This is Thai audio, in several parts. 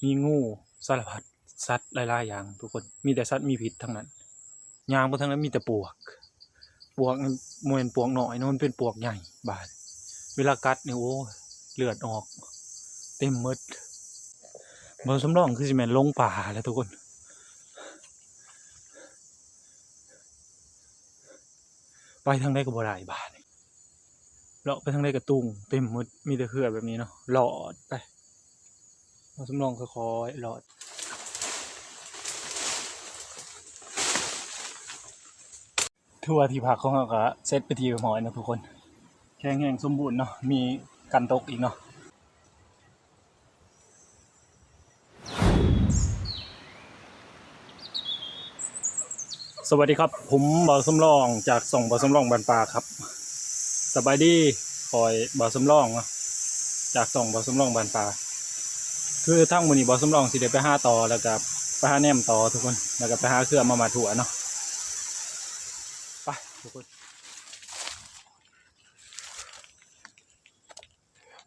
มีงูสารพัดสัตว์หลายๆอย่างทุกคนมีแต่สัตว์มีพิษทั้งนั้นยางบนทั้งนั้นมีแต่ปวกมันมวยปวกหน่อยมันเป็นปวกใหญ่บาดเวลากัดเนี่ยโอ้เลือดออกเต็มมืดบนสำรองคือสิแม่นลงป่าแล้วทุกคนไปทางใดก็บ่ได้บาดเลาะไปทางใดก็ตุงเต็มมืดมีแต่เขื่อแบบนี้เนาะหลอดไปบนสำรองค่อยๆหลอดทั่วที่พักของเราก็เซตไปทีหอยนะทุกคนแข็งแรงสมบูรณ์เนาะมีกันตกอีกเนาะสวัสดีครับผมบ่าวสำรองจากส่องบ่าวสำรองบานปลาครับสบายดีคอยบ่าวสำรองเนาะจากส่องบ่าวสำรองบานปลาคือทั้งมื้อนี้บ่าวสำรองสิได้ไปหาต่อแล้วก็ไปหาแหนมต่อทุกคนแล้วก็ไปหาเครื่องมาถั่วเนาะไปทุกคน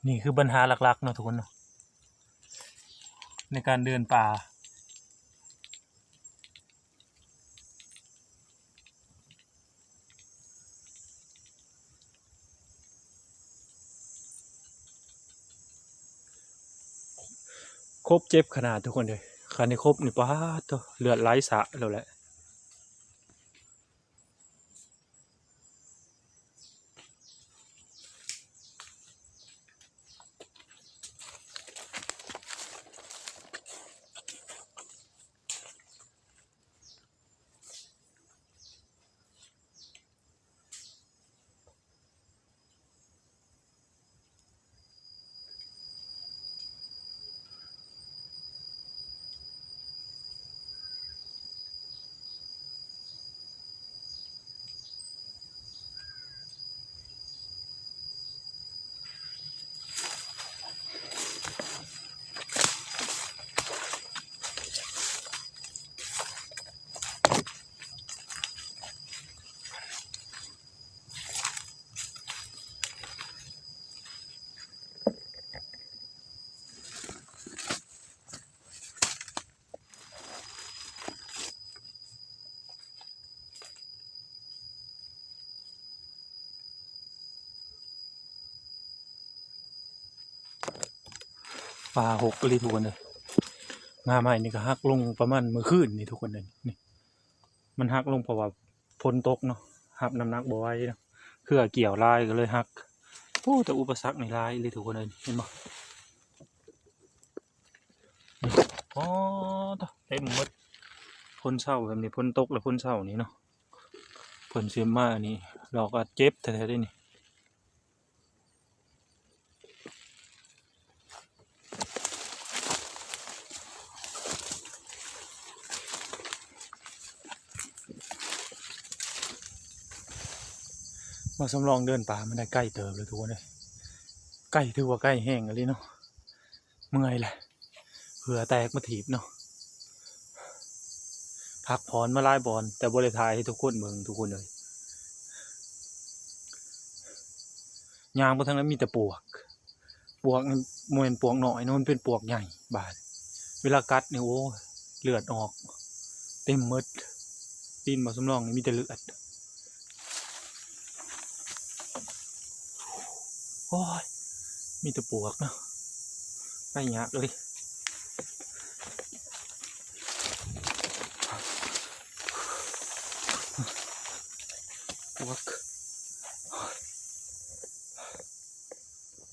นี่คือปัญหาหลักๆเนาะทุกคนเนาะในการเดินป่าครบเจ็บขนาดทุกคนเลยคันนี้ครบนี่ป้าตัวเลือดไหลสะแล้วแหละป่าหกเลยทุกคนเลยงาใหม่นี่ก็หักลงประมาณมื้อคืนนี่ทุกคนเลยนี่มันหักลงเพราะว่าฝนตกเนาะหับน้ำหนักบ่ไหวเนาะเครือเกี่ยวลายก็เลยหักโอ้แต่อุปสรรคในลายเลยทุกคนเลยเห็นบ่อ๋อเต็มหมดพ้นเศร้าแบบนี้พ้นตกแล้วพ้นเศร้านี่เนาะผลเสียมานี่เราก็เจ็บแท้ๆได้นี่มาสำรองเดินป่ามันได้ใกล้เติบเลยทุกคนเลยใกล้ถือว่าใกล้แห้งเลยเนาะเมื่อยแหละเผื่อแตกมาถีบเนาะพักผ่อนมาไล่บอลแต่บริทายให้ทุกคนเมืองทุกคนเลยยางบนทางนั้นมีแต่ปวกมันปวกหน่อยมันเป็นปวกใหญ่บาดเวลากัดเนี่ยโอ้เลือดออกเต็มมืดตีนมาสำรองนี่มีแต่เลือดโอ้ยมีแต่ปวกเนาะไปยากเลยปวก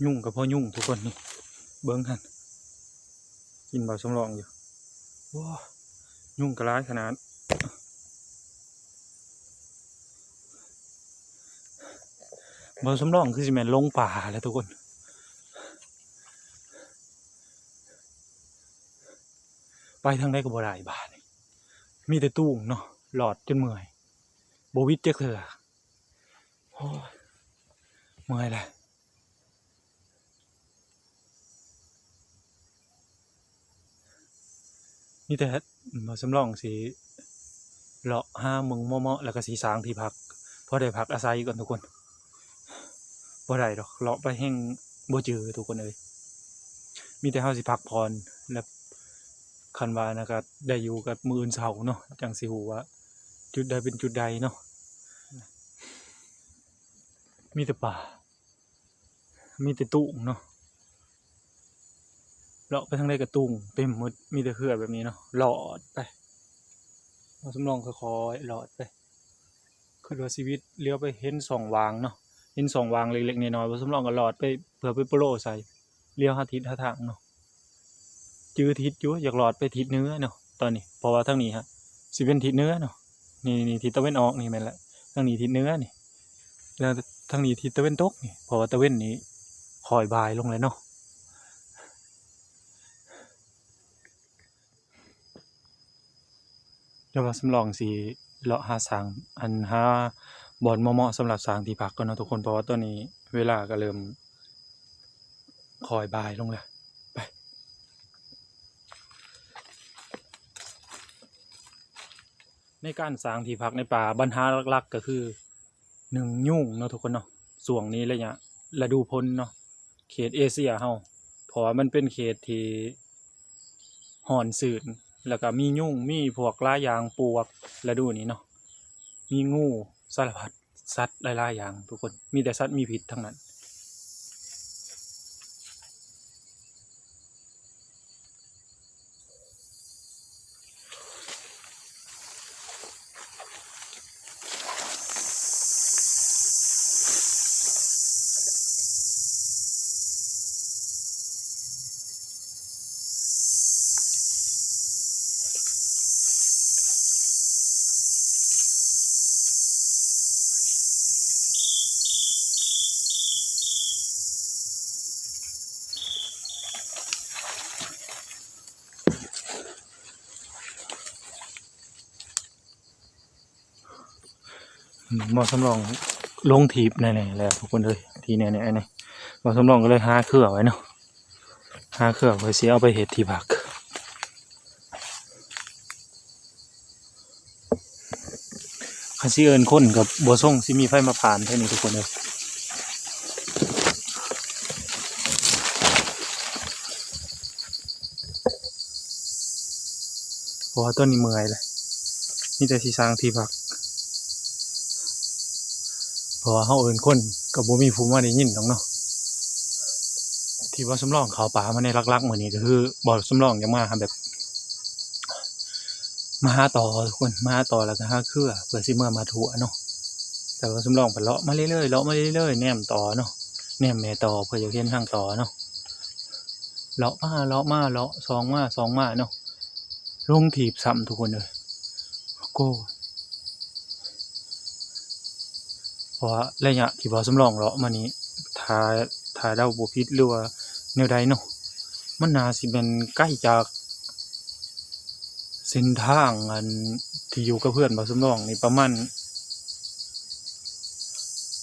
ยุ่งกับพ่อยุ่งทุกคนนี่เบิ้งหันกินบ่าวสำรองอยู่ว้ายุ่งกระไรขนาดบ่าวสำรองคือสิแม่นลงป่าแล้วทุกคนไปทางใดก็บ่ได้บาดมีแต่ตุ้งเนาะหลอดจนเมื่อยโบวิดเจ๊กเถอะโอ้ยเมื่อยแหละนี่แต่บ่าวสำรองสิเลาะห้ามึงเมาะๆแล้วก็สีสางที่พักพอได้พักอาศัยก่อนทุกคนบ่ได้ดอกเลาะไปแห้งบ่จือทุกคนเลยมีแต่เฮาสิพักผ่อนแล้ว คันว่านะครับได้อยู่กับมืออื่นเช้าเนาะจังสิฮู้ว่าจุดใดเป็นจุดใดเนาะมีแต่ป่ามีแต่ตุ้งเนาะเลาะไปทางใดก็ตุ้งเต็มหมดมีแต่เขื่อแบบนี้เนาะหลอดไปบ่สำรองค่อยๆหลอดไปคือว่าชีวิตเลี้ยวไปเห็น2วางเนาะเห็น2วางเล็กๆน้อยๆบ่สำรองก็หลอดไปเพื่อไปโปโลใส่เลี้ยวหาทิศหาทางเนาะจื้อทิศอยู่อยากหลอดไปทิศเหนือเนาะตอนนี้เพราะว่าทางนี้ฮะสิเป็นทิศเหนือเนาะนี่ทิศตะวันออกนี่แม่นแหละทางนี้ทิศเหนือนี่แล้วทางนี้ทิศตะวันตกนี่เพราะว่าตะเว้นนี้ค่อยบ่ายลงแล้วเนาะเดี๋ยวว่าสำรองสิเลาะหาสร้างหาบ่อนเหมาะๆสำหรับสร้างที่พักก่อนเนาะทุกคนเพราะว่าตอนนี้เวลาก็เริ่มค่อยบ่ายลงแล้วไปในการสร้างที่พักในป่าปัญหาหลักๆก็คือ1ยุงเนาะทุกคนเนาะช่วงนี้ระยะฤดูฝนเนาะเขตเอเชียเฮาเพราะว่ามันเป็นเขตที่ร้อนชื้นแล้วก็มียุงมีพวกหลายอย่างปลวกฤดูนี้เนาะมีงูสารพัดสัตว์หลายๆอย่างทุกคนมีแต่สัตว์มีพิษทั้งนั้นบ่สำรองลงถีบแน่ๆแล้วทุกคนเอ้ยที่แน่ๆนี่บ่สำรองก็เลยหาเครือไว้เนาะหาเครือไว้สิเอาไปเฮ็ดที่พักคันสิเอิ้นคนก็บ่ส่งสิมีไฟมาผ่านแท้นี่ทุกคนเอ้ยเพราะว่าตอนนี้เมื่อยแล้วมีแต่สิสร้างที่พักเพราะว่าเฮาเอิ้นคนก็บ่มีผู้มาได้ยินดอกเนาะที่บ่สำรองเข้าป่ามาในหลักๆมื้อนี้ก็คือบ่สำรองอยากมาหาแบบมาหาต่อทุกคนมาหาต่อแล้วก็หาเครือเพื่อสิมาทั่วเนาะแต่ว่าสำรองเพิ่นเลาะมาเรื่อยๆเลาะมาเรื่อยๆแนมต่อเนาะแนมแม่ต่อเพื่ออยากเห็นทางต่อเนาะเลาะมาเลาะมาเลาะซองมาซองมาเนาะลงถีบซ้ำทุกคนเอ้ยโก้เพราะว่าระยะที่บ่สำรองเลาะมานี้ถ้าเดาบ่ผิดหรือว่าแนวใดเนาะมันน่าสิแม่นใกล้จากเส้นทางที่อยู่กับเพื่อนบ่สำรองนี่ประมาณ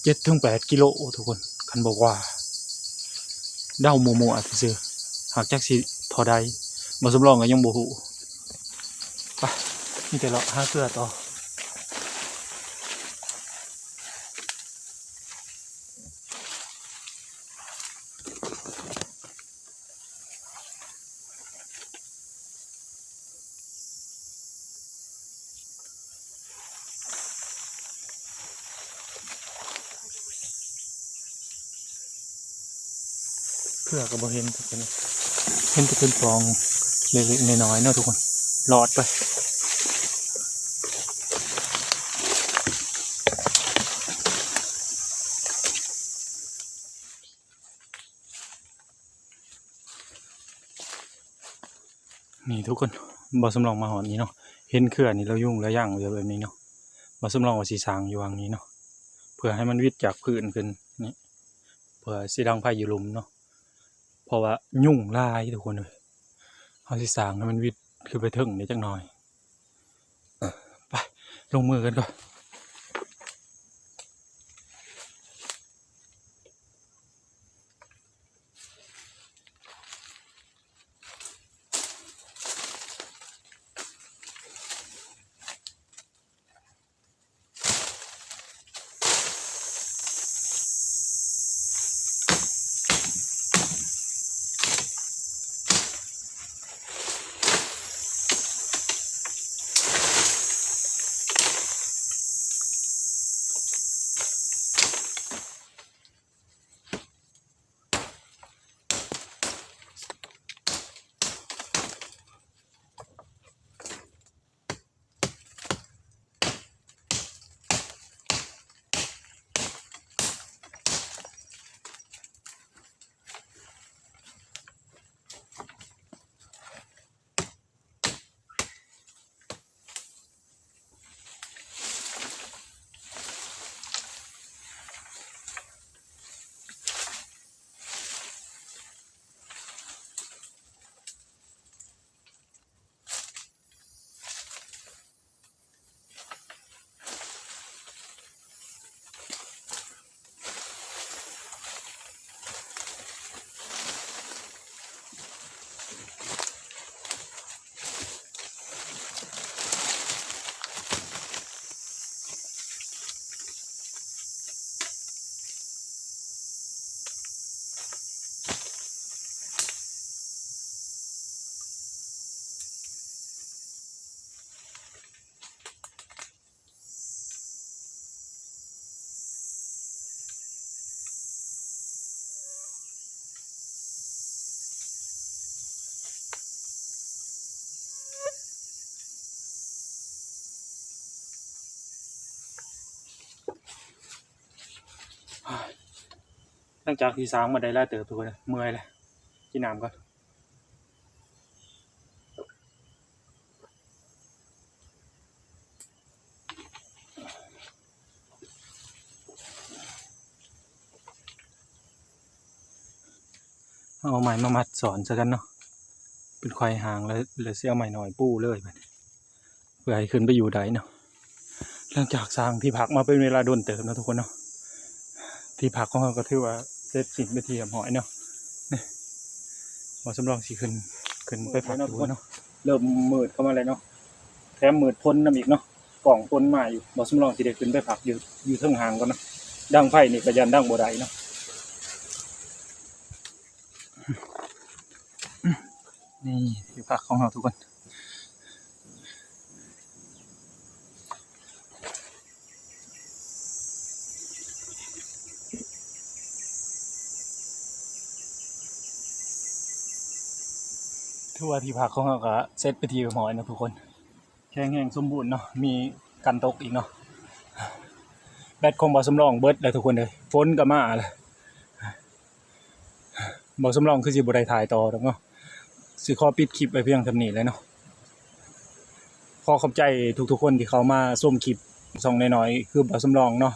7-8 กิโลทุกคนคันบอกว่าเดามั่วๆซื่อๆหากจักสิเท่าใดบ่สำรองก็ยังบ่ฮู้ไปมีแต่เลาะหาเครือต่อเครือก็บ่เห็นทุกคนเห็นแต่เป็นฟองเล็กๆน้อยๆเนาะทุกคนรอดไปนี่ทุกคนบ่สำรองมาหอดนี้เนาะเห็นเครือนี่เรายุ่งแล้วย่างเหลือแบบนี้เนาะบ่สำรองว่าสิสร้างอยู่วางนี้เนาะเพื่อให้มันวิดจากพื้นขึ้นนี่เพื่อสิดังไฟอยู่หลุมเนาะเพราะว่ายุ่งหลายทุกคนเอ้ยเฮาสิสร้างให้มันวิดขึ้นไปถึงได้จักหน่อยไปลงมือกันก่อน หลังจากที่สร้างมาได้แล้วเติบทุกคนเมื่อยเลยกินน้ำก่อนเอาไม้มามัดสอนซะกันเนาะเป็นควายหางแล้วเลยเสียไม้หน่อยปูเลยไปเพื่อให้ขึ้นไปอยู่ได้เนาะหลังจากสร้างที่พักมาเป็นเวลาโดนเติมนะทุกคนเนาะที่พักของเราก็ถือว่าเสร็จสิ้นไปทีกับหอยเนาะนี่หมอสำรองสิขึ้นไปพักทุกคนเนาะเริ่มมืดเข้ามาเลยเนาะแถมมืดพ้นน้ำอีกเนาะกล่องพ้นมาอยู่หมอสำรองสิได้ขึ้นไปพักอยู่เทิงหางก่อนเนาะดังไฟนี่ก็ยันดังบ่ได้เนาะนี่ที่พักของเราทุกคนทั่วที่พักของเราก็เซตไปทีกับหอยนะทุกคนแข็งแรงสมบูรณ์เนาะมีกันตกอีกเนาะแบตของบ่อสำรองเบิดเลยทุกคนเลยฝนก็มาเลยบ่อสำรองคือสิบ่ได้ถ่ายต่อดอกเนาะสิขอปิดคลิปไปเพียงเท่านี้เลยเนาะขอขอบใจทุกๆคนที่เขามาชมคลิปส่องน้อยๆคือบ่อสำรองเนาะ